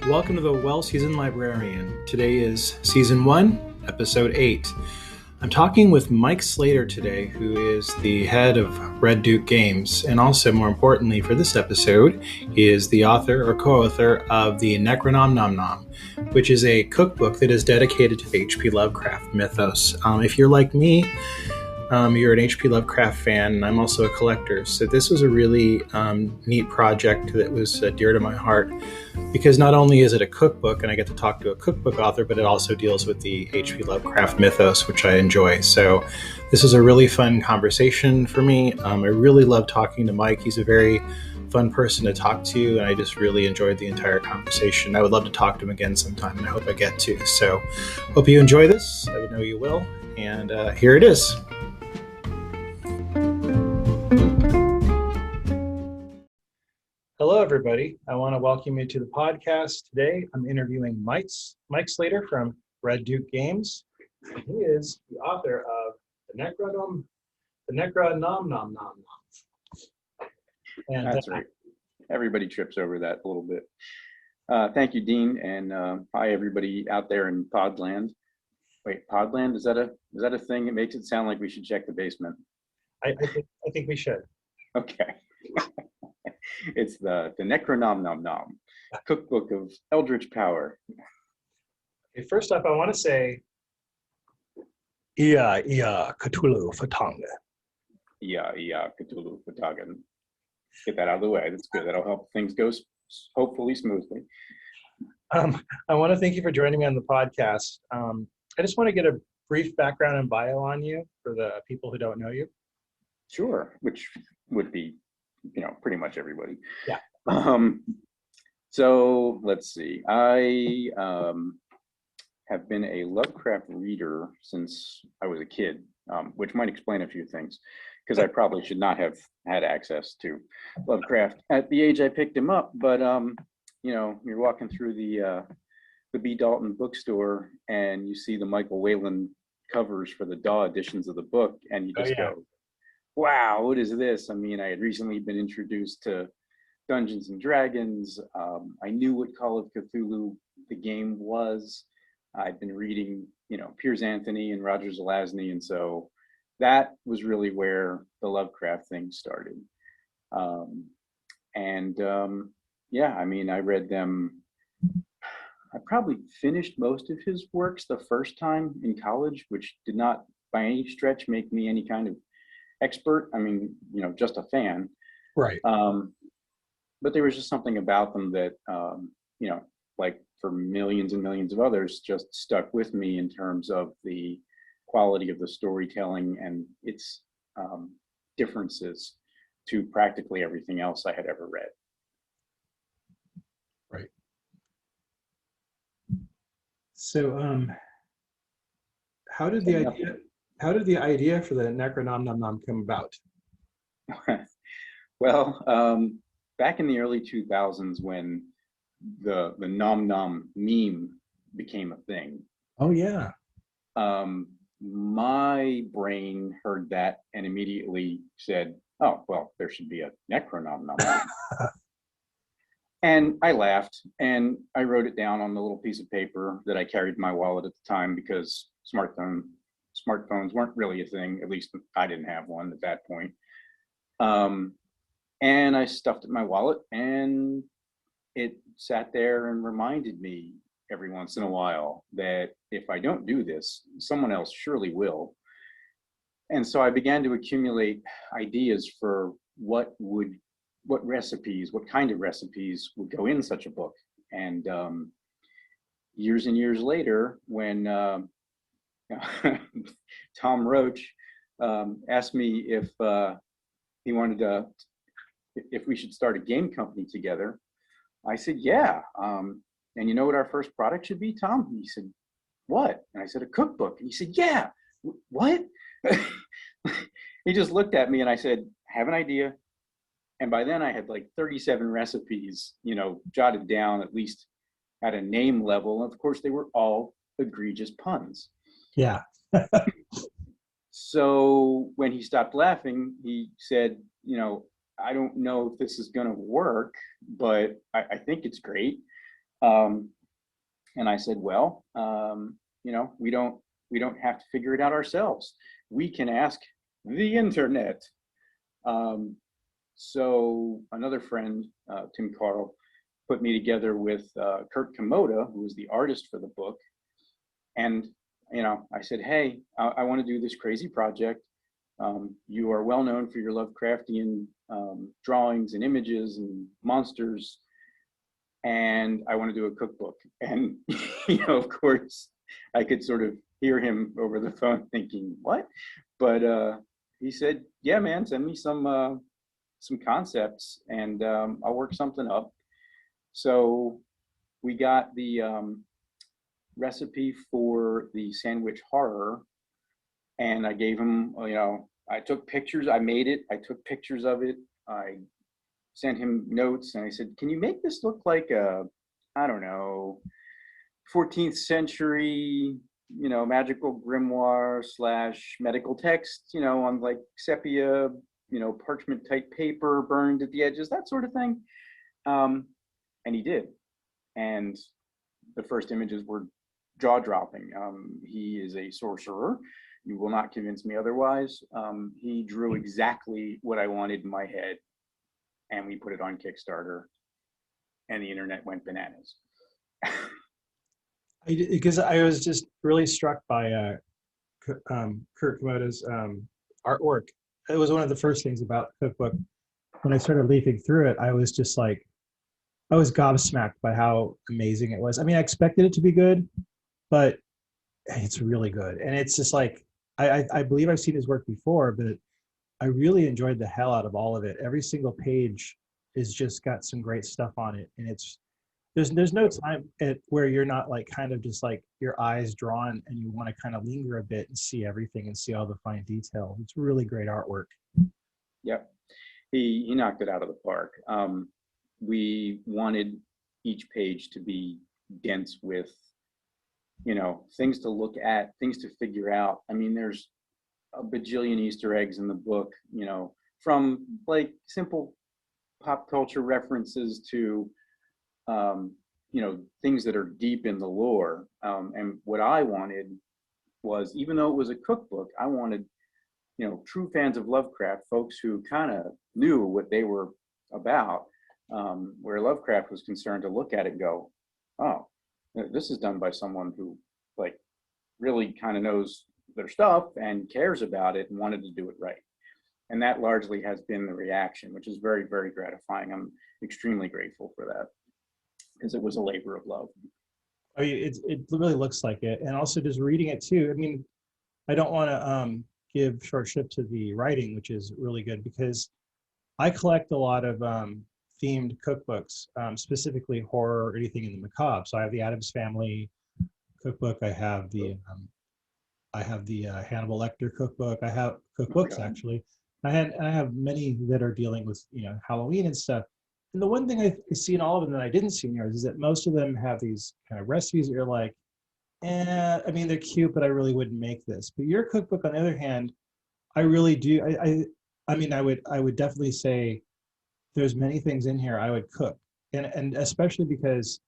Welcome to the well-seasoned Librarian. Today is Season 1, Episode 8. I'm talking with Mike Slater today, who is the head of Red Duke Games, and also, more importantly for this episode, he is the author or co-author of the Necronomnomnom, which is a cookbook that is dedicated to the H.P. Lovecraft mythos. If you're like me, you're an H.P. Lovecraft fan, and I'm also a collector. So this was a really neat project that was dear to my heart, because not only is it a cookbook, and I get to talk to a cookbook author, but it also deals with the H.P. Lovecraft mythos, which I enjoy. So this is a really fun conversation for me. I really love talking to Mike. He's a very fun person to talk to, and I just really enjoyed the entire conversation. I would love to talk to him again sometime, and I hope I get to. So hope you enjoy this. I would know you will. And here it is. Hello, everybody. I want to welcome you to the podcast. Today, I'm interviewing Mike Slater from Red Duke Games. He is the author of the Necronomnomnom. And that's right. Everybody trips over that a little bit. Thank you, Dean, and hi, everybody out there in Podland. Wait, Podland, is that a thing? It makes it sound like we should check the basement. I think we should. Okay. It's the Necronomnomnom, cookbook of eldritch power. Okay, first up, I want to say, Ia Cthulhu Fatanga. Ia Cthulhu Fatanga. Get that out of the way. That's good. That'll help things go hopefully smoothly. I want to thank you for joining me on the podcast. I just want to get a brief background and bio on you for the people who don't know you. Sure, which would be, pretty much everybody. Yeah. So let's see. I have been a Lovecraft reader since I was a kid, which might explain a few things, because I probably should not have had access to Lovecraft at the age I picked him up. But you're walking through the B. Dalton bookstore and you see the Michael Whalen covers for the DAW editions of the book, and you just go, wow, what is this? I mean, I had recently been introduced to Dungeons and Dragons. I knew what Call of Cthulhu, the game, was. I'd been reading, Piers Anthony and Roger Zelazny, and so that was really where the Lovecraft thing started. I read them. I probably finished most of his works the first time in college, which did not by any stretch make me any kind of expert. I mean, just a fan. Right. But there was just something about them that, like for millions and millions of others, just stuck with me in terms of the quality of the storytelling and its differences to practically everything else I had ever read. Right. So, how did the idea for the Necronomnomnom come about? Well, back in the early 2000s, when the nom nom meme became a thing. Oh yeah. My brain heard that and immediately said, "Oh well, there should be a Necronomnomnom." And I laughed and I wrote it down on the little piece of paper that I carried in my wallet at the time, because smartphones weren't really a thing. At least I didn't have one at that point. And I stuffed it in my wallet, and it sat there and reminded me every once in a while that if I don't do this, someone else surely will. And so I began to accumulate ideas for what kind of recipes would go in such a book. And years and years later, when Tom Roach asked me if he wanted if we should start a game company together, I said, yeah. And you know what our first product should be, Tom? And he said, what? And I said, a cookbook. And he said, yeah. What? He just looked at me and I said, I have an idea. And by then I had like 37 recipes, jotted down at least at a name level. And of course, they were all egregious puns. Yeah. So when he stopped laughing, he said, I don't know if this is going to work, but I think it's great. And I said, well, we don't have to figure it out ourselves. We can ask the internet. So another friend, Tim Carl, put me together with Kurt Komoda, who was the artist for the book. And, I said, hey, I want to do this crazy project. You are well known for your Lovecraftian drawings and images and monsters. And I want to do a cookbook. And, of course, I could sort of hear him over the phone thinking, what? But he said, yeah, man, send me some concepts and I'll work something up. So we got the recipe for the sandwich horror, and I gave him, I took pictures, I made it, I took pictures of it, I sent him notes, and I said, can you make this look like a, I don't know, 14th century, magical grimoire / medical text, on like sepia, parchment type paper burned at the edges, that sort of thing. And he did. And the first images were jaw-dropping. He is a sorcerer. You will not convince me otherwise. He drew exactly what I wanted in my head, and we put it on Kickstarter, and the internet went bananas. Because I was just really struck by Kurt Komoda's artwork. It was one of the first things about the cookbook. When I started leafing through it, I was just like, I was gobsmacked by how amazing it was. I mean, I expected it to be good, but it's really good. And it's just like, I believe I've seen his work before, but I really enjoyed the hell out of all of it. Every single page is just got some great stuff on it. And there's no time where you're not like kind of just like your eyes drawn and you want to kind of linger a bit and see everything and see all the fine detail. It's really great artwork. Yep. He knocked it out of the park. We wanted each page to be dense with, things to look at, things to figure out. I mean, there's a bajillion Easter eggs in the book, from like simple pop culture references to, things that are deep in the lore. And what I wanted was, even though it was a cookbook, I wanted, true fans of Lovecraft, folks who kind of knew what they were about, where Lovecraft was concerned, to look at it and go, oh, this is done by someone who like really kind of knows their stuff and cares about it and wanted to do it right. And that largely has been the reaction, which is very, very gratifying. I'm extremely grateful for that, because it was a labor of love. Oh, it really looks like it. And also just reading it too. I mean, I don't want to give short shrift to the writing, which is really good, because I collect a lot of themed cookbooks, specifically horror or anything in the macabre. So I have the Addams Family cookbook. I have the Hannibal Lecter cookbook. I have cookbooks actually. I have many that are dealing with Halloween and stuff. And the one thing I see in all of them that I didn't see in yours is that most of them have these kind of recipes that you're like, I mean, they're cute, but I really wouldn't make this. But your cookbook, on the other hand, I really do. I mean, I would definitely say there's many things in here I would cook, and especially because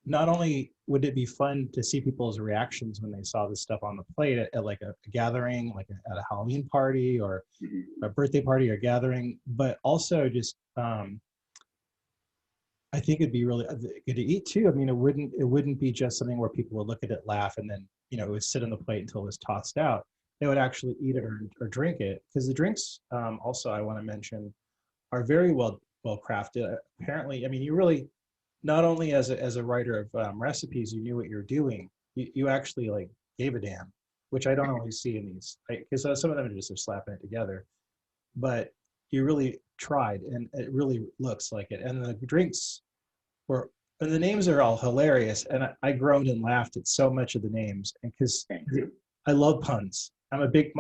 not only would it be fun to see people's reactions when they saw this stuff on the plate at like a gathering, like at a Halloween party or a birthday party or gathering, but also just I think it'd be really good to eat too. I mean, it wouldn't be just something where people would look at it, laugh, and then it would sit on the plate until it was tossed out. They would actually eat it or drink it, because the drinks also I want to mention are very well crafted. Apparently, I mean, you really, not only as a writer of recipes, you knew what you're doing. You actually like gave a damn, which I don't always see in these, because some of them are just slapping it together. But you really tried, and it really looks like it. And the drinks and the names are all hilarious. And I groaned and laughed at so much of the names, and because I love puns. I'm a big,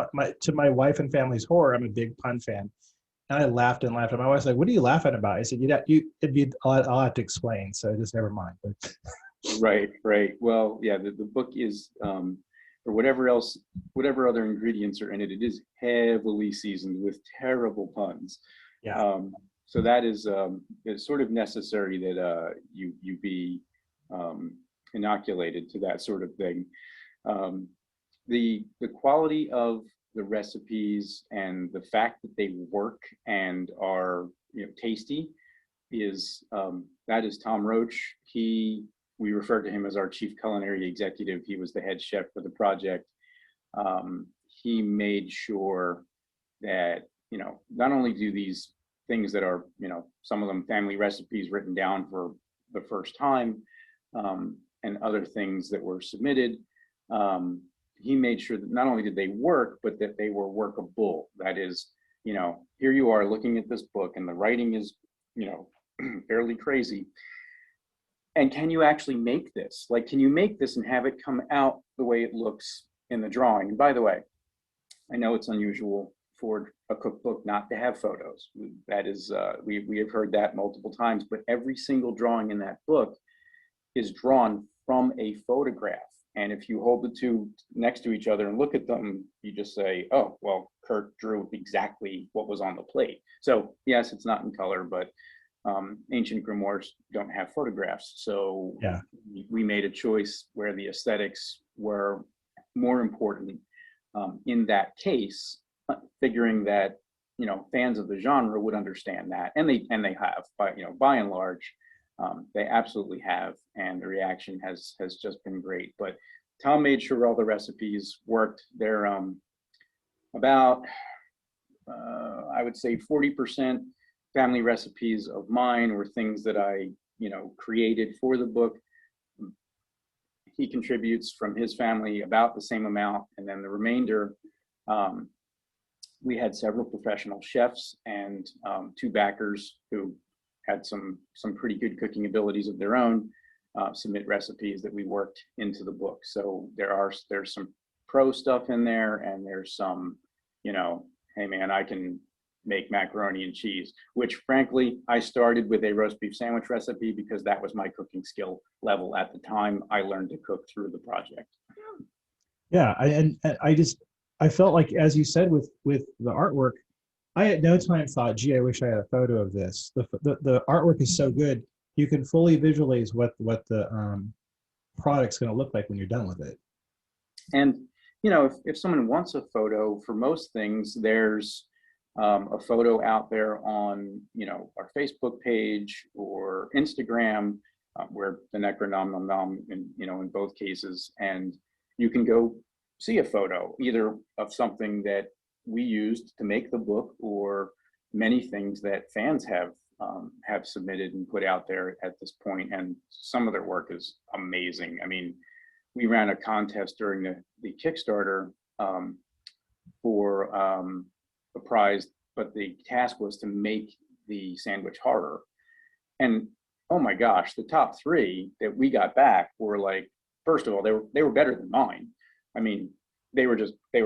to my wife and family's horror, I'm a big pun fan. And I laughed and laughed. And my wife's like, "What are you laughing about?" I said, I'll have to explain. So just never mind. But. Right. Well, yeah, the book is, or whatever other ingredients are in it, it is heavily seasoned with terrible puns. Yeah. So that is it's sort of necessary that you be inoculated to that sort of thing. The quality of the recipes and the fact that they work and are tasty is that is Tom Roach. We refer to him as our chief culinary executive. He was the head chef for the project. He made sure that not only do these things that are some of them family recipes written down for the first time, and other things that were submitted, he made sure that not only did they work, but that they were workable. That is, here you are looking at this book and the writing is fairly crazy, and can you actually make this? Like, can you make this and have it come out the way it looks in the drawing? And by the way, I know it's unusual for a cookbook not to have photos. That is, we have heard that multiple times, but every single drawing in that book is drawn from a photograph. And if you hold the two next to each other and look at them, you just say, oh, well, Kurt drew exactly what was on the plate. So yes, it's not in color, but ancient grimoires don't have photographs. So yeah, we made a choice where the aesthetics were more important in that case, figuring that fans of the genre would understand that, and they have, by and large, they absolutely have, and the reaction has just been great. But Tom made sure all the recipes worked. They're about I would say 40% family recipes of mine were things that I created for the book. He contributes from his family about the same amount, and then the remainder, we had several professional chefs and two backers who had some pretty good cooking abilities of their own submit recipes that we worked into the book. So there's some pro stuff in there, and there's some, hey man, I can make macaroni and cheese, which frankly, I started with a roast beef sandwich recipe because that was my cooking skill level at the time. I learned to cook through the project. Yeah, I felt like, as you said, with the artwork, I at no time thought, gee, I wish I had a photo of this. The artwork is so good, you can fully visualize what the product's going to look like when you're done with it. And if someone wants a photo, for most things, there's a photo out there on our Facebook page or Instagram, where the Necronomnomnom in both cases, and you can go see a photo either of something that we used to make the book, or many things that fans have submitted and put out there at this point, and some of their work is amazing. I mean, we ran a contest during the Kickstarter for a prize, but the task was to make the sandwich horror. And oh my gosh, the top three that we got back were like, first of all, they were better than mine. I mean, they were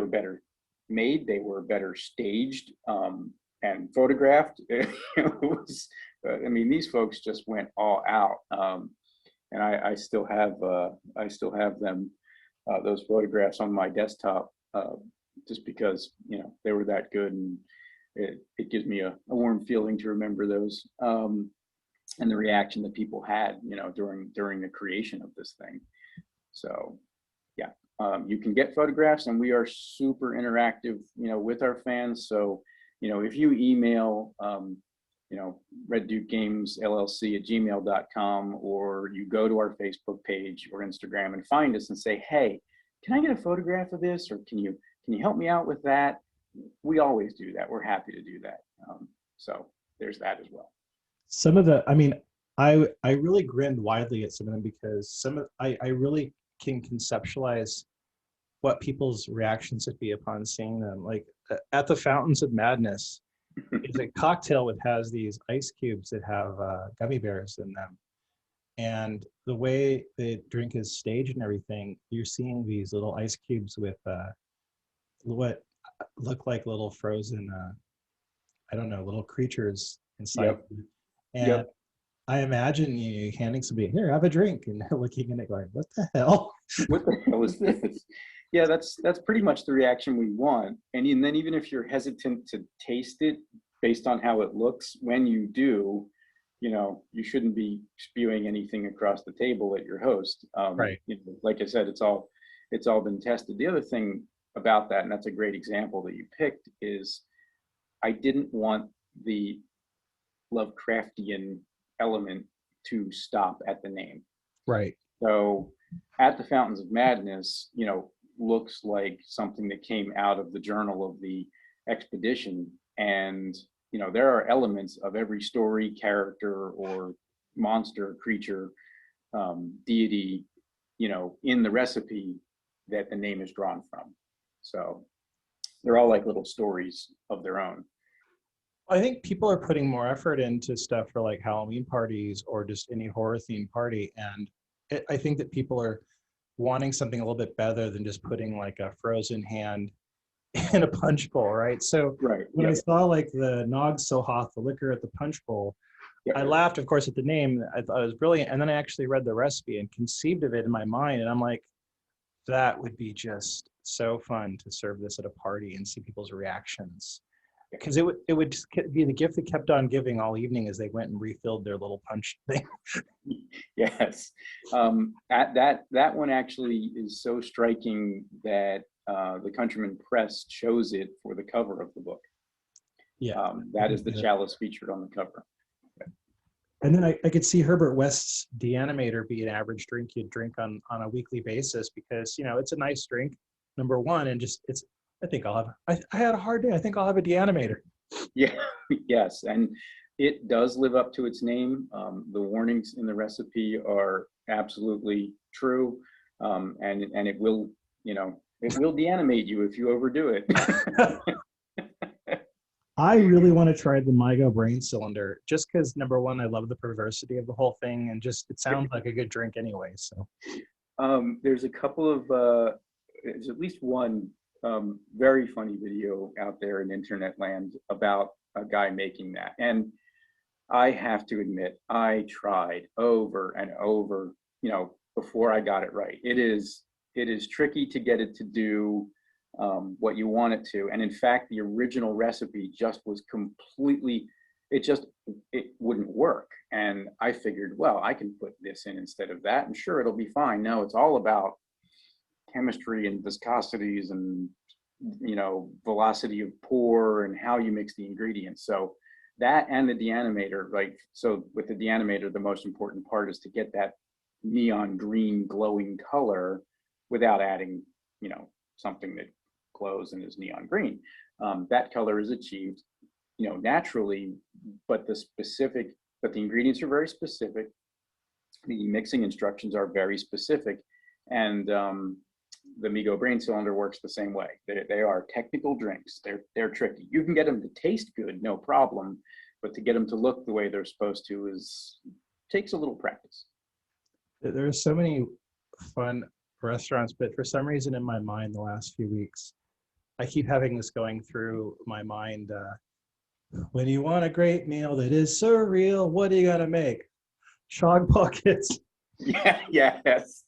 better made, they were better staged and photographed. It was, I mean, these folks just went all out. And I still have them, those photographs on my desktop, just because they were that good, and it gives me a warm feeling to remember those, and the reaction that people had during the creation of this thing. So yeah, you can get photographs, and we are super interactive with our fans. So if you email Red Duke Games LLC at gmail.com, or you go to our Facebook page or Instagram and find us and say, hey, can I get a photograph of this, or can you help me out with that? We always do that. We're happy to do that. So there's that as well. Some of the, I mean, I really grinned widely at some of them, because I really can conceptualize what people's reactions would be upon seeing them. Like at the Fountains of Madness, it's a cocktail that has these ice cubes that have gummy bears in them. And the way the drink is staged and everything, you're seeing these little ice cubes with what look like little frozen, I don't know, little creatures inside. Yep. And yep. I imagine you handing somebody, here, have a drink, and they're looking at it going, what the hell? What the hell is this? Yeah, that's pretty much the reaction we want. And then even if you're hesitant to taste it based on how it looks, when you do, you shouldn't be spewing anything across the table at your host. Right. Like I said, it's all been tested. The other thing about that, and that's a great example that you picked, is I didn't want the Lovecraftian element to stop at the name. Right. So at the Fountains of Madness, looks like something that came out of the journal of the expedition. And, there are elements of every story, character, or monster, creature, deity, in the recipe that the name is drawn from. So they're all like little stories of their own. I think people are putting more effort into stuff for like Halloween parties or just any horror themed party. And I think that people are wanting something a little bit better than just putting like a frozen hand in a punch bowl, right? So Right. when I saw like the Nog So Hoth, the liquor at the punch bowl, I laughed, of course, at the name. I thought it was brilliant. And then I actually read the recipe and conceived of it in my mind. And I'm like, that would be just so fun to serve this at a party and see people's reactions. Because it would just be the gift that kept on giving all evening as they went and refilled their little punch thing. Yes, that one actually is so striking that the Countryman Press chose it for the cover of the book. Yeah, that is the chalice featured on the cover. And then I could see Herbert West's The Animator be an average drink you'd drink on a weekly basis because it's a nice drink, number one, and just I think I'll have. I had a hard day. I think I'll have a Deanimator. Yeah, yes, and it does live up to its name. The warnings in the recipe are absolutely true, and it will, it will deanimate you if you overdo it. I really want to try the MyGo Brain Cylinder, just because number one, I love the perversity of the whole thing, and just it sounds like a good drink anyway. So, there's a couple of, there's at least one. Very funny video out there in internet land about a guy making that. And I have to admit, I tried over and over, before I got it right. It is tricky to get it to do what you want it to. And in fact, the original recipe just was completely, it wouldn't work. And I figured, well, I can put this in instead of that, and sure, it'll be fine. No, it's all about chemistry and viscosities and velocity of pour and how you mix the ingredients. So that and the deanimator, right? So with the deanimator, the most important part is to get that neon green glowing color without adding something that glows and is neon green. That color is achieved naturally, but the ingredients are very specific. The mixing instructions are very specific, and the MyGo Brain Cylinder works the same way. They are technical drinks. They're tricky. You can get them to taste good, no problem, but to get them to look the way they're supposed to takes a little practice. There are so many fun restaurants, but for some reason in my mind the last few weeks, I keep having this going through my mind. When you want a great meal that is surreal, what do you gotta make? Shog pockets. Yeah, yes.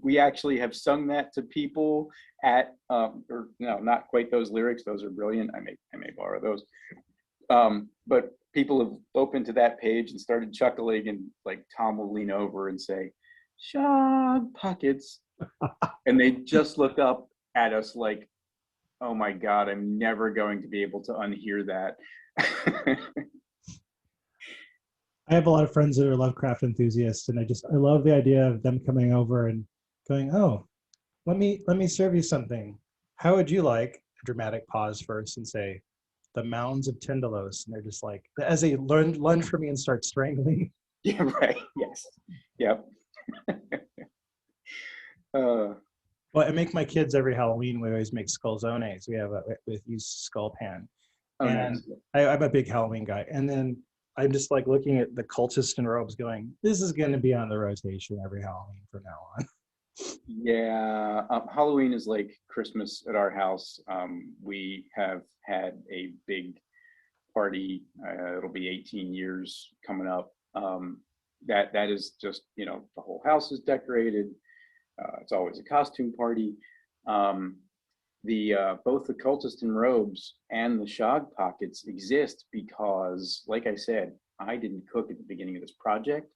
We actually have sung that to people at, or no, not quite those lyrics. Those are brilliant. I may borrow those. But people have opened to that page and started chuckling, and like Tom will lean over and say, "Shog pockets," and they just look up at us like, "Oh my God, I'm never going to be able to unhear that." I have a lot of friends that are Lovecraft enthusiasts, and I love the idea of them coming over and going, "Oh, let me serve you something. How would you like?" A dramatic pause first and say, "The mounds of Tyndalos," and they're just like, as they lunge for me and start strangling. Yeah, right. Yes. Yep. Well, I make my kids every Halloween. We always make skullzones. We use skull pan, and nice. I'm a big Halloween guy. And then I'm just like looking at the cultists in robes, going, "This is going to be on the rotation every Halloween from now on." Yeah, Halloween is like Christmas at our house. We have had a big party. It'll be 18 years coming up. That is just, the whole house is decorated. It's always a costume party. Both the cultist in robes and the shog pockets exist because, like I said, I didn't cook at the beginning of this project.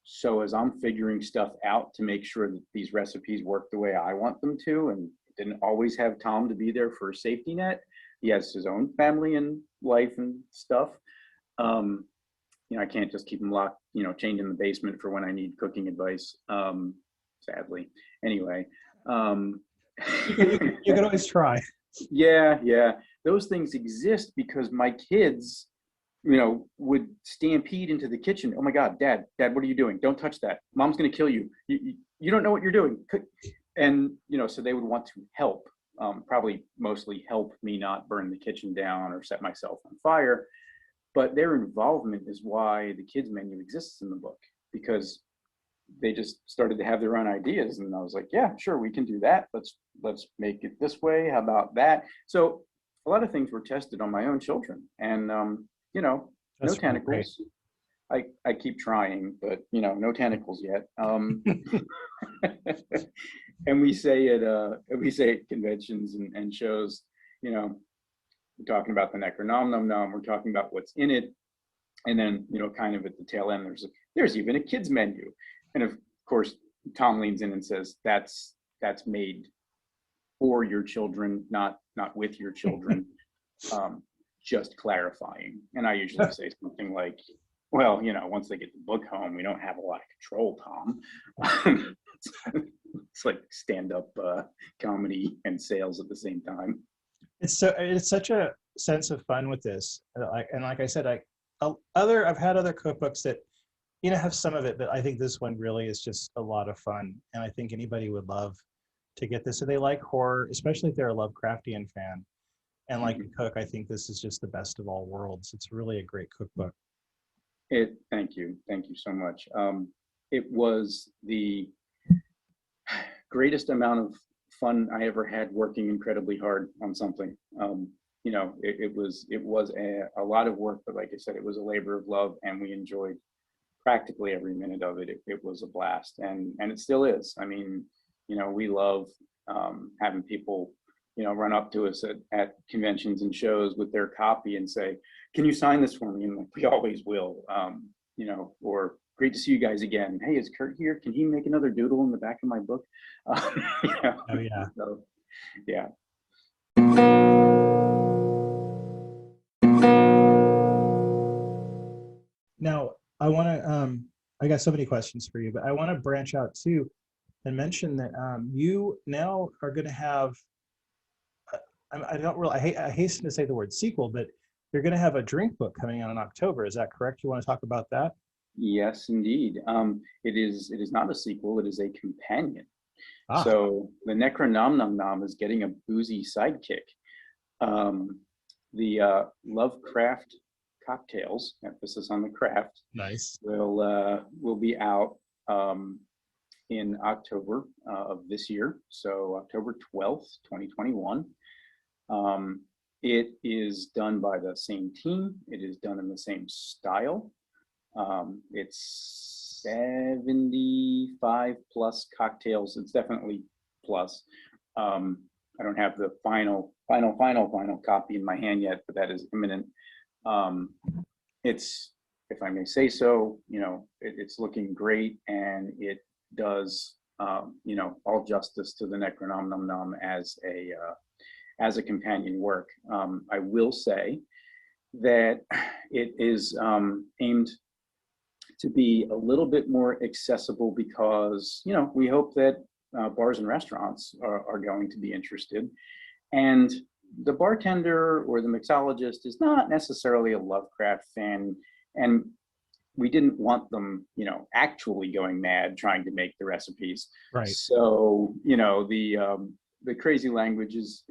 So as I'm figuring stuff out to make sure that these recipes work the way I want them to, and didn't always have Tom to be there for a safety net. He has his own family and life and stuff. I can't just keep him locked, chained in the basement for when I need cooking advice. Sadly. Anyway. You can always try. Yeah. Those things exist because my kids, would stampede into the kitchen. Oh my God, Dad, what are you doing? Don't touch that. Mom's going to kill you. You don't know what you're doing. And, so they would want to help, probably mostly help me not burn the kitchen down or set myself on fire. But their involvement is why the kids menu exists in the book, because they just started to have their own ideas. And I was like, yeah, sure, we can do that. Let's make it this way. How about that? So a lot of things were tested on my own children, and, no tentacles. I keep trying, but no tentacles yet. And we say at conventions and shows, we're talking about the Necronomnomnom, we're talking about what's in it, and then kind of at the tail end, there's even a kids menu, and of course Tom leans in and says that's made for your children, not with your children. Just clarifying. And I usually say something like, well, once they get the book home, we don't have a lot of control, Tom. It's like stand-up comedy and sales at the same time. It's such a sense of fun with this. Like I said, I've had other cookbooks that, have some of it, but I think this one really is just a lot of fun. And I think anybody would love to get this. If they like horror, especially if they're a Lovecraftian fan and like to cook, I think this is just the best of all worlds. It's really a great cookbook. Thank you so much. It was the greatest amount of fun I ever had working incredibly hard on something. It was a lot of work, but like I said, it was a labor of love, and we enjoyed practically every minute of it. It was a blast, and it still is. I mean, we love having people run up to us at conventions and shows with their copy and say, can you sign this for me? And like, we always will, or great to see you guys again. Hey, is Kurt here? Can he make another doodle in the back of my book? Oh yeah. So, yeah. Now I want to, I got so many questions for you, but I want to branch out too and mention that you now are going to have, I hasten to say the word sequel, but you're going to have a drink book coming out in October. Is that correct? You want to talk about that? Yes, indeed. It is not a sequel. It is a companion. Ah. So the Necronomnomnom is getting a boozy sidekick. The Lovecraft cocktails, emphasis on the craft, nice, will be out in October of this year. So October 12th, 2021. It is done by the same team. It is done in the same style. It's 75 plus cocktails. It's definitely plus. I don't have the final copy in my hand yet, but that is imminent. It's, if I may say so, it's looking great, and it does, all justice to the Necronomnomnom as a companion work. I will say that it is aimed to be a little bit more accessible because, we hope that bars and restaurants are going to be interested. And the bartender or the mixologist is not necessarily a Lovecraft fan, and we didn't want them, actually going mad trying to make the recipes. Right. So, the crazy language is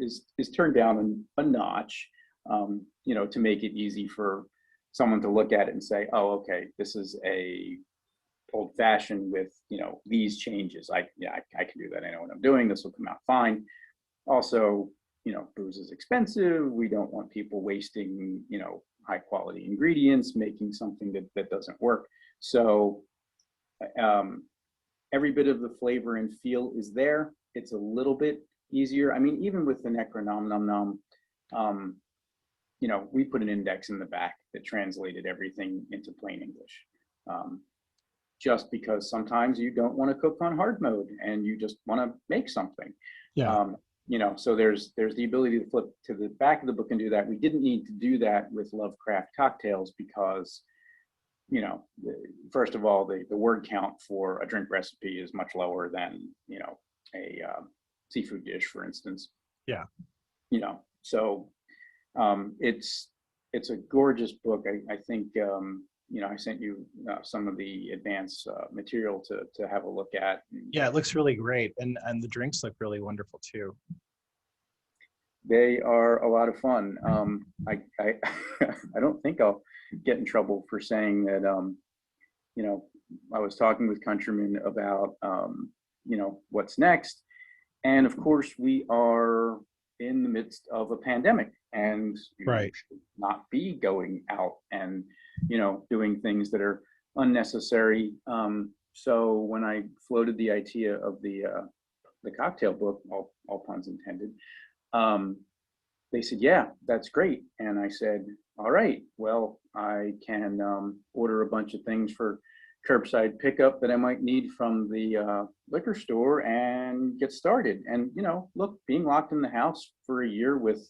turned down a notch, to make it easy for someone to look at it and say, oh, okay, this is a old-fashioned with, these changes. I can do that. I know what I'm doing. This will come out fine. Also, booze is expensive. We don't want people wasting, high quality ingredients, making something that doesn't work. So every bit of the flavor and feel is there. It's a little bit easier. I mean, even with the Necronomnomnom, we put an index in the back that translated everything into plain English. Just because sometimes you don't want to cook on hard mode and you just want to make something. Yeah. So there's the ability to flip to the back of the book and do that. We didn't need to do that with Lovecraft cocktails because, first of all, the word count for a drink recipe is much lower than, a seafood dish, for instance. Yeah. So it's a gorgeous book. I think, I sent you some of the advanced material to have a look at. Yeah, it looks really great. And the drinks look really wonderful too. They are a lot of fun. I I don't think I'll get in trouble for saying that, I was talking with Countryman about, what's next. And of course, we are in the midst of a pandemic, and Right. should not be going out and, doing things that are unnecessary. So when I floated the idea of the cocktail book, all puns intended, they said, yeah, that's great. And I said, all right, well, I can order a bunch of things for curbside pickup that I might need from the liquor store and get started. And, look, being locked in the house for a year with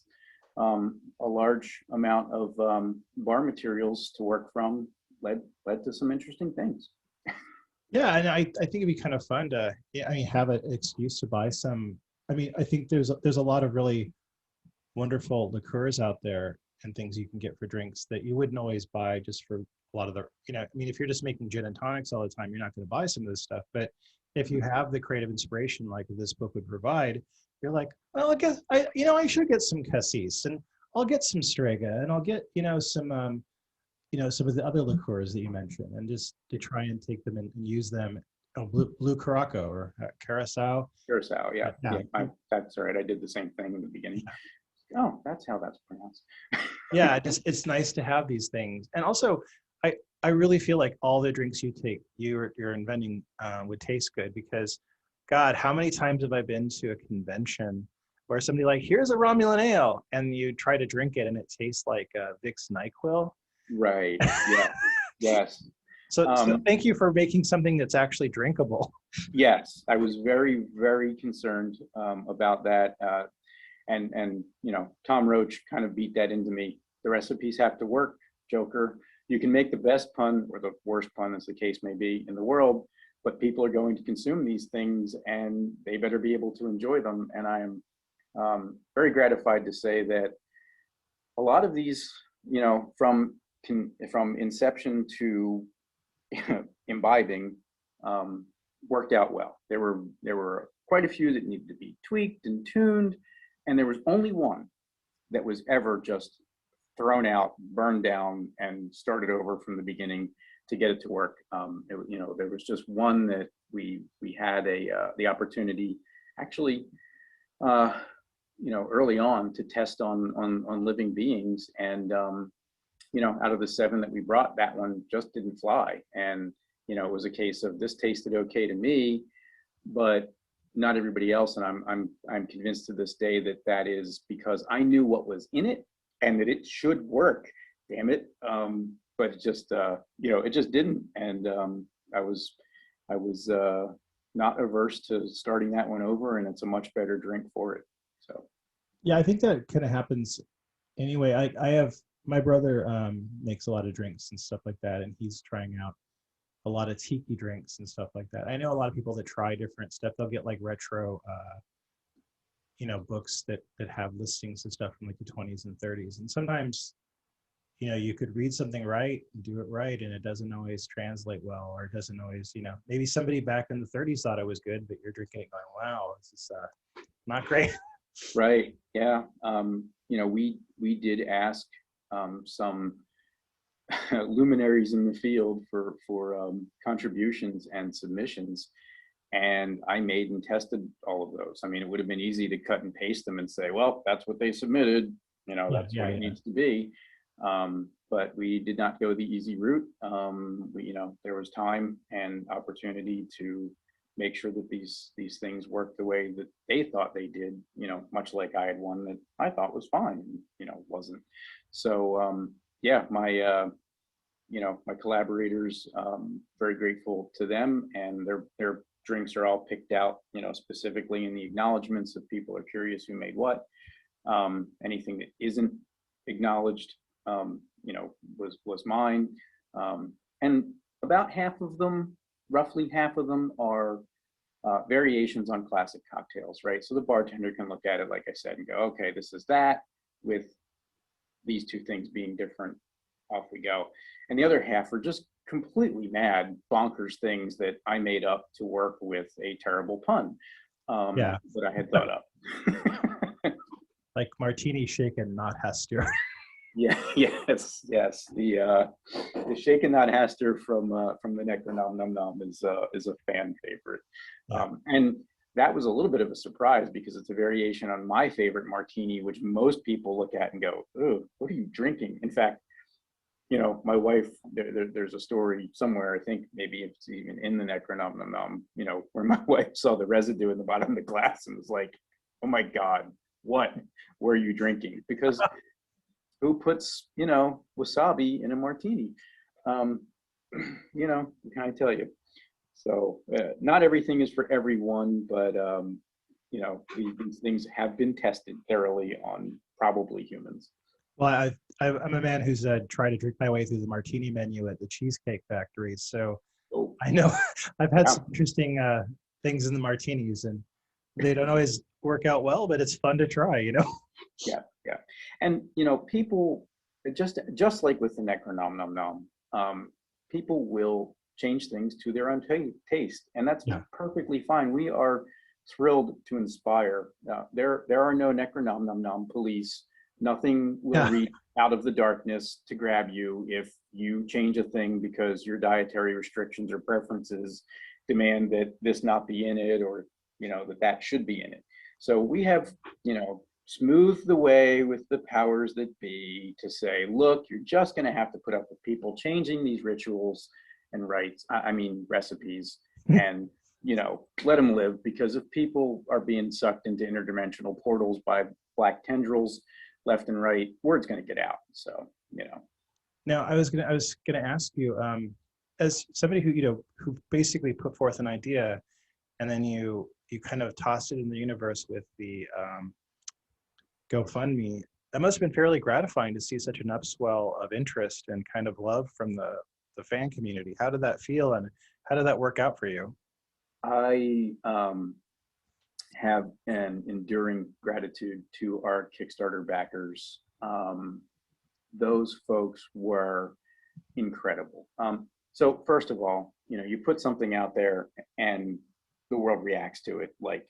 a large amount of bar materials to work from led to some interesting things. Yeah, and I think it'd be kind of fun to, have an excuse to buy some. I think there's a lot of really wonderful liqueurs out there and things you can get for drinks that you wouldn't always buy just for a lot of the, if you're just making gin and tonics all the time, you're not going to buy some of this stuff. But if you have the creative inspiration like this book would provide, you're like, well, I guess I should get some cassis, and I'll get some strega, and I'll get some some of the other liqueurs that you mentioned, and just to try and take them and use them. Oh, blue Curaçao or Curacao. Curacao, yeah. That's all right. I did the same thing in the beginning. Oh, that's how that's pronounced. Yeah, it's nice to have these things. And also, I really feel like all the drinks you're inventing would taste good, because, God, how many times have I been to a convention where somebody like, here's a Romulan ale, and you try to drink it and it tastes like Vicks NyQuil. Right. Yeah. Yes. So thank you for making something that's actually drinkable. Yes, I was very, very concerned about that. And Tom Roach kind of beat that into me. The recipes have to work, Joker. You can make the best pun or the worst pun, as the case may be, in the world, but people are going to consume these things and they better be able to enjoy them. And I am very gratified to say that a lot of these, from inception to imbibing, worked out well. There were quite a few that needed to be tweaked and tuned, and there was only one that was ever just thrown out, burned down, and started over from the beginning to get it to work. There was just one that we had the opportunity, actually, early on, to test on living beings, and out of the 7 that we brought, that one just didn't fly. And it was a case of, this tasted okay to me, but not everybody else. And I'm convinced to this day that is because I knew what was in it and that it should work. Damn it! But it just it just didn't. And I was not averse to starting that one over, and it's a much better drink for it. So yeah, I think that kind of happens anyway. I have my brother makes a lot of drinks and stuff like that, and he's trying out a lot of tiki drinks and stuff like that. I know a lot of people that try different stuff. They'll get like retro, books that have listings and stuff from like the 20s and 30s. And sometimes, you could read something right and do it right, and it doesn't always translate well, or it doesn't always, maybe somebody back in the 30s thought it was good, but you're drinking it going, wow, this is not great. Right. Yeah. We did ask some luminaries in the field for contributions and submissions, and I made and tested all of those. I mean, it would have been easy to cut and paste them and say, well, that's what they submitted, that's what it needs to be, but we did not go the easy route. There was time and opportunity to make sure that these things work the way that they thought they did, much like I had one that I thought was fine, wasn't. So yeah, my collaborators, very grateful to them, and their drinks are all picked out, specifically in the acknowledgments if people are curious who made what. Anything that isn't acknowledged, was mine. And about half of them, roughly half of them, are variations on classic cocktails, right? So the bartender can look at it, like I said, and go, okay, this is that, with these two things being different, off we go. And the other half are just completely mad, bonkers things that I made up to work with a terrible pun that I had thought up. Like martini shaken, not Hester. Yeah, yes. The shaken not Hester from the Necronomnomnom is a fan favorite. Yeah. And that was a little bit of a surprise because it's a variation on my favorite martini, which most people look at and go, "Oh, what are you drinking?" In fact, my wife, there's a story somewhere, I think maybe it's even in the Necronomnomnom, where my wife saw the residue in the bottom of the glass and was like, "Oh my God, what were you drinking?" Because who puts, wasabi in a martini? Can I tell you? So not everything is for everyone, but these things have been tested thoroughly on probably humans. Well, I'm a man who's tried to drink my way through the martini menu at the Cheesecake Factory, so I know I've had some interesting things in the martinis, and they don't always work out well, but it's fun to try, Yeah. And people, just like with the Necronomnomnom, people will change things to their own taste, and that's perfectly fine. We are thrilled to inspire. There are no Necronomnomnom police. Nothing will reach out of the darkness to grab you if you change a thing because your dietary restrictions or preferences demand that this not be in it, or that should be in it. So we have smoothed the way with the powers that be to say, look, you're just going to have to put up with people changing these rituals and rites, recipes, and let them live, because if people are being sucked into interdimensional portals by black tendrils left and right, word's going to get out. So Now, I was gonna ask you, as somebody who basically put forth an idea, and then you kind of tossed it in the universe with the GoFundMe. That must have been fairly gratifying to see such an upswell of interest and kind of love from the fan community. How did that feel, and how did that work out for you? I have an enduring gratitude to our Kickstarter backers. Those folks were incredible. So first of all, you put something out there and the world reacts to it. Like,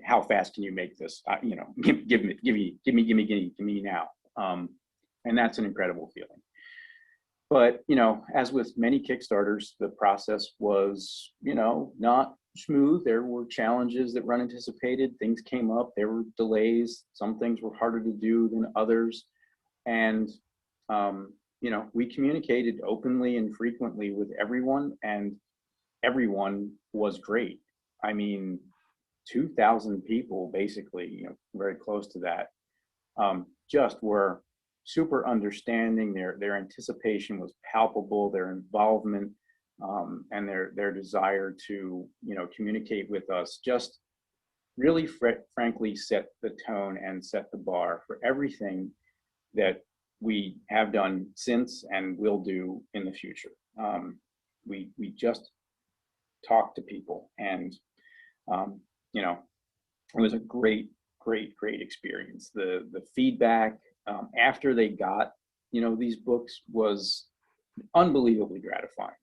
how fast can you make this? Give me now. And that's an incredible feeling. But, as with many Kickstarters, the process was, not smooth. There were challenges that were unanticipated. Things came up. There were delays. Some things were harder to do than others. And, we communicated openly and frequently with everyone, and everyone was great. 2,000 people, basically, very close to that, just were super understanding. Their anticipation was palpable. Their involvement and their desire to communicate with us just really frankly set the tone and set the bar for everything that we have done since and will do in the future. We just talk to people, and it was a great experience. The feedback after they got these books was unbelievably gratifying.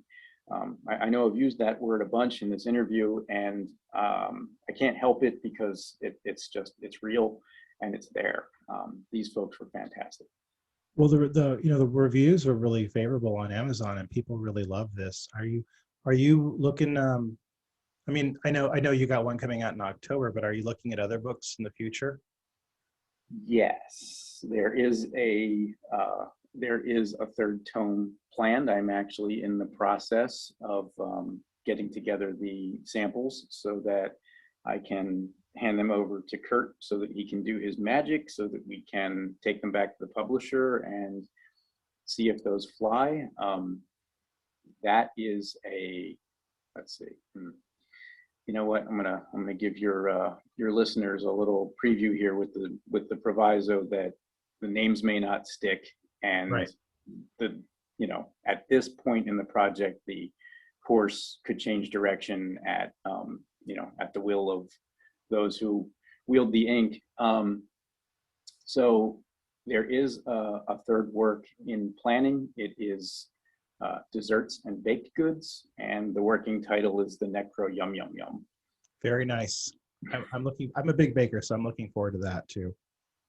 I know I've used that word a bunch in this interview, and I can't help it because it's real and it's there. These folks were fantastic. Well, the reviews were really favorable on Amazon, and people really love this. Are you looking? I know you got one coming out in October, but are you looking at other books in the future? Yes, there is a third tome planned. I'm actually in the process of getting together the samples so that I can hand them over to Kurt so that he can do his magic, so that we can take them back to the publisher and see if those fly. That is let's see. You know what? I'm gonna give your listeners a little preview here with the proviso that the names may not stick, and Right. At this point in the project, the course could change direction at the will of those who wield the ink. So there is a third work in planning. It is desserts and baked goods, and the working title is the Necro Yum Yum Yum. Very nice. I'm a big baker, so I'm looking forward to that too.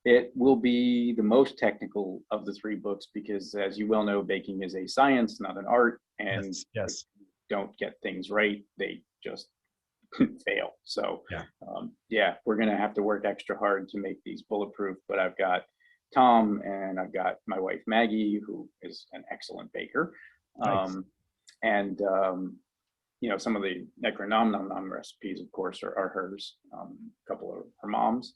It will be the most technical of the 3 books because, as you well know, baking is a science, not an art, and yes. don't get things right, they just fail. So yeah, we're gonna have to work extra hard to make these bulletproof. But I've got Tom and I've got my wife Maggie, who is an excellent baker. Nice. And some of the Necronomnomnom recipes, of course, are hers. A couple of her mom's,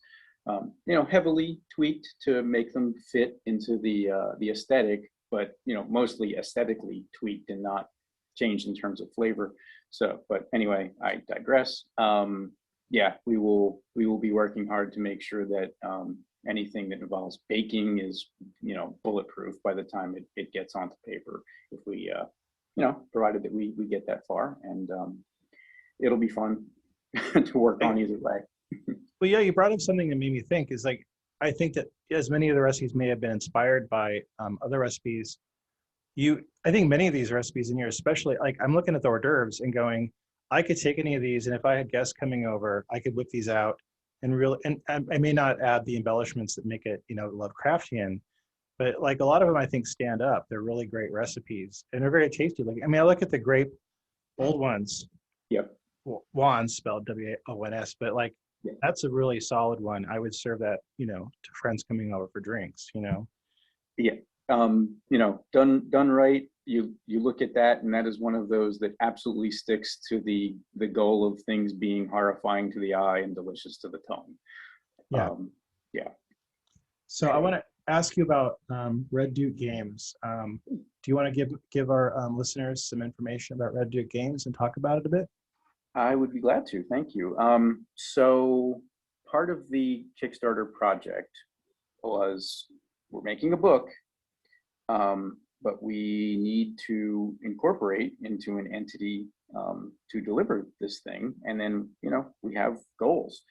heavily tweaked to make them fit into the aesthetic, but mostly aesthetically tweaked and not changed in terms of flavor. So, but anyway, I digress. We will be working hard to make sure that anything that involves baking is bulletproof by the time it gets onto paper, if we provided that we get that far, and it'll be fun to work on either way. Well, yeah, you brought up something that made me think, is like, I think that as many of the recipes may have been inspired by other recipes, I think many of these recipes in here, especially, like, I'm looking at the hors d'oeuvres and going, I could take any of these, and if I had guests coming over, I could whip these out and I may not add the embellishments that make it, Lovecraftian, but like a lot of them, I think, stand up. They're really great recipes, and they're very tasty. Like, I mean, I look at the grape old ones. Yep. Wands, spelled W-A-O-N-S, but like, that's a really solid one. I would serve that, to friends coming over for drinks. Yeah. Done right. You look at that, and that is one of those that absolutely sticks to the goal of things being horrifying to the eye and delicious to the tongue. Yeah. So I want to ask you about Red Duke Games. Do you want to give our listeners some information about Red Duke Games and talk about it a bit? I would be glad to. Thank you. So part of the Kickstarter project was, we're making a book, but we need to incorporate into an entity to deliver this thing. And then, we have goals.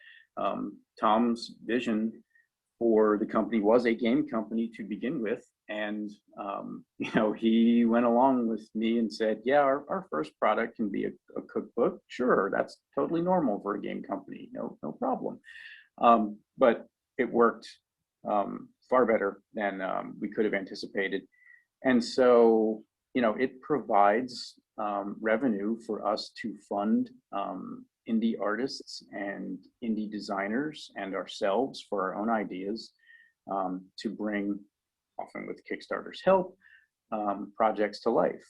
Tom's vision for the company was a game company to begin with. And, he went along with me and said, yeah, our first product can be a cookbook. Sure, that's totally normal for a game company. No problem. But it worked far better than we could have anticipated. And so, it provides revenue for us to fund indie artists and indie designers and ourselves for our own ideas, to bring, often with Kickstarter's help, projects to life.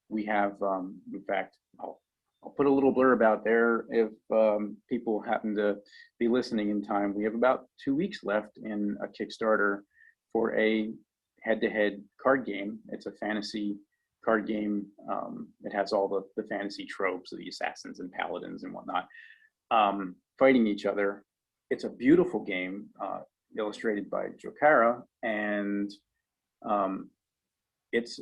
We have, in fact, I'll put a little blurb out there if people happen to be listening in time. We have about 2 weeks left in a Kickstarter for a head-to-head card game. It's a fantasy card game. It has all the fantasy tropes of the assassins and paladins and whatnot, fighting each other. It's a beautiful game, illustrated by Jokara, and it's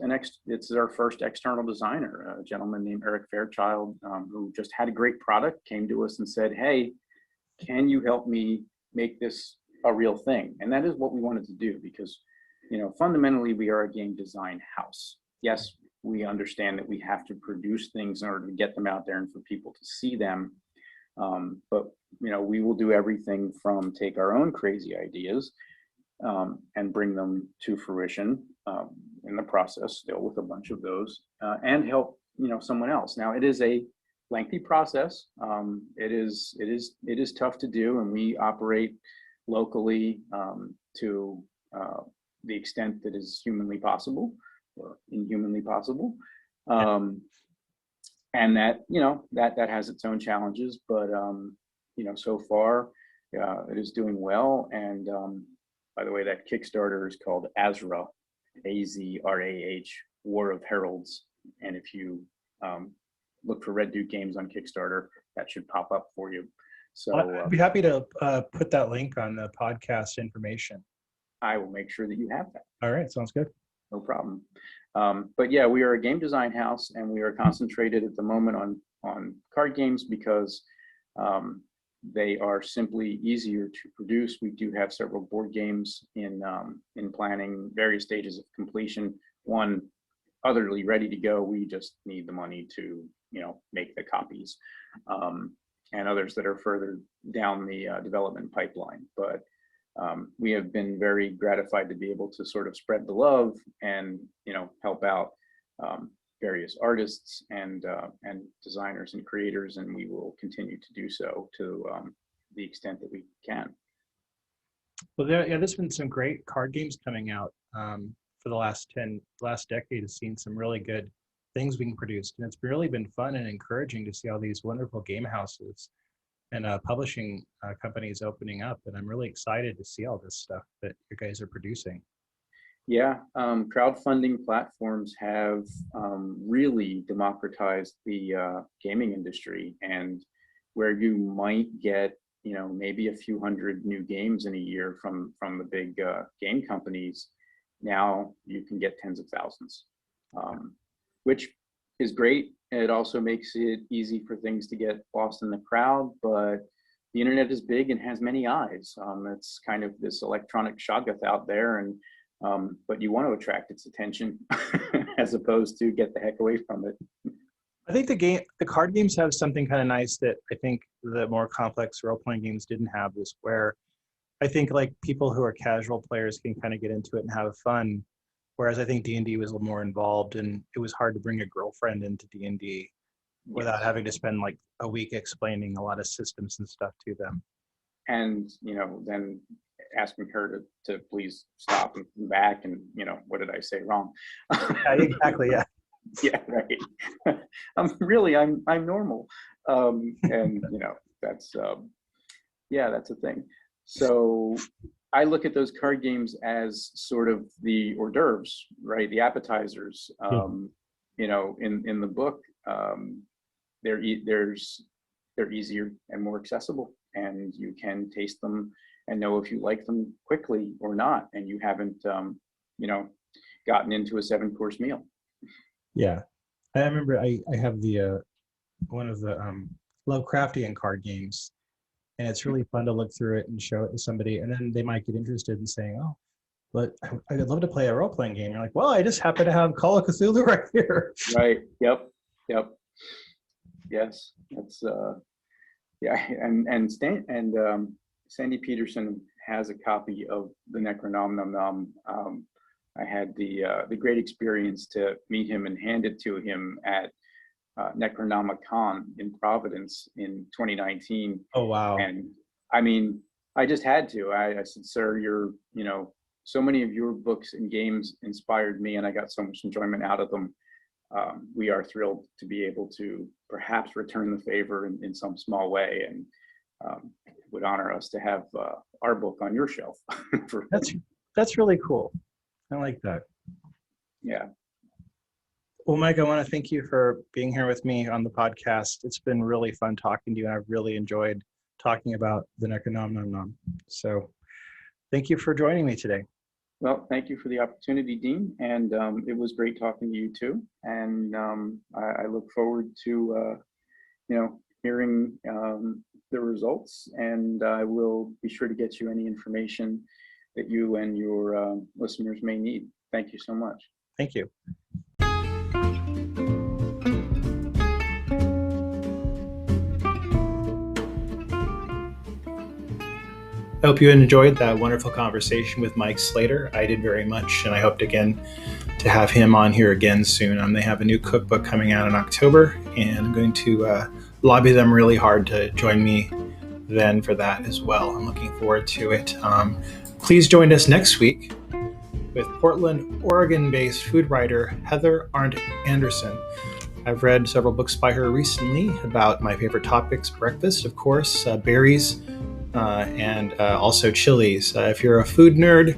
our first external designer, a gentleman named Eric Fairchild, who just had a great product, came to us and said, hey, can you help me make this a real thing? And that is what we wanted to do, because fundamentally we are a game design house. Yes, we understand that we have to produce things in order to get them out there and for people to see them. But we will do everything from take our own crazy ideas and bring them to fruition in the process, still with a bunch of those, and help someone else. Now, it is a lengthy process. It is tough to do, and we operate locally to the extent that is humanly possible or inhumanly possible. and that, that has its own challenges, but so far it is doing well. And by the way, that Kickstarter is called Azra, Azrah, War of Heralds. And if you look for Red Duke Games on Kickstarter, that should pop up for you. So I'd be happy to put that link on the podcast information. I will make sure that you have that. All right, sounds good. No problem. But yeah, we are a game design house, and we are concentrated at the moment on card games because they are simply easier to produce. We do have several board games in planning, various stages of completion. One utterly ready to go. We just need the money to make the copies, and others that are further down the development pipeline. But we have been very gratified to be able to sort of spread the love and help out various artists and designers and creators, and we will continue to do so to the extent that we can. Well, there's been some great card games coming out for the last decade. Has seen some really good things being produced, and it's really been fun and encouraging to see all these wonderful game houses and publishing companies opening up. And I'm really excited to see all this stuff that you guys are producing. Yeah, crowdfunding platforms have really democratized the gaming industry, and where you might get maybe a few hundred new games in a year from the big game companies, now you can get tens of thousands, which is great. It also makes it easy for things to get lost in the crowd, but the internet is big and has many eyes. It's kind of this electronic shoggoth out there, and but you want to attract its attention as opposed to get the heck away from it. I think the card games have something kind of nice that I think the more complex role-playing games didn't have, is where I think like people who are casual players can kind of get into it and have fun. Whereas I think D&D was a little more involved, and it was hard to bring a girlfriend into D&D without having to spend like a week explaining a lot of systems and stuff to them. And, then asking her to please stop and come back and, what did I say wrong? Yeah, exactly, yeah. Yeah, right. I'm normal. And, that's a thing. So I look at those card games as sort of the hors d'oeuvres, right? The appetizers. In the book, they're easier and more accessible, and you can taste them and know if you like them quickly or not, and you haven't, gotten into a 7-course meal. Yeah, I remember I have the one of the Lovecraftian card games. And it's really fun to look through it and show it to somebody, and then they might get interested in saying, "Oh, but I'd love to play a role-playing game." You're like, "Well, I just happen to have Call of Cthulhu right here." Right. Yep. Yes. That's and Sandy Peterson has a copy of the Necronomnomnom. I had the great experience to meet him and hand it to him at Necronomicon in Providence in 2019. Oh, wow. And I mean, I just had to. I said, "Sir, so many of your books and games inspired me, and I got so much enjoyment out of them. We are thrilled to be able to perhaps return the favor in some small way, and it would honor us to have our book on your shelf." That's really cool. I like that. Yeah. Well, Mike, I want to thank you for being here with me on the podcast. It's been really fun talking to you, and I've really enjoyed talking about the Necronomnomnom. So thank you for joining me today. Well, thank you for the opportunity, Dean. And it was great talking to you too. And I look forward to, hearing the results, and I will be sure to get you any information that you and your listeners may need. Thank you so much. Thank you. I hope you enjoyed that wonderful conversation with Mike Slater. I did very much, and I hoped again to have him on here again soon. They have a new cookbook coming out in October, and I'm going to lobby them really hard to join me then for that as well. I'm looking forward to it. Please join us next week with Portland, Oregon-based food writer Heather Arndt Anderson. I've read several books by her recently about my favorite topics: breakfast, of course, berries, and also chilies. If you're a food nerd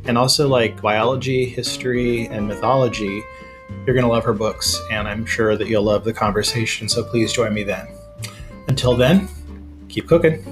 and also like biology, history, and mythology, you're going to love her books, and I'm sure that you'll love the conversation, so please join me then. Until then, keep cooking.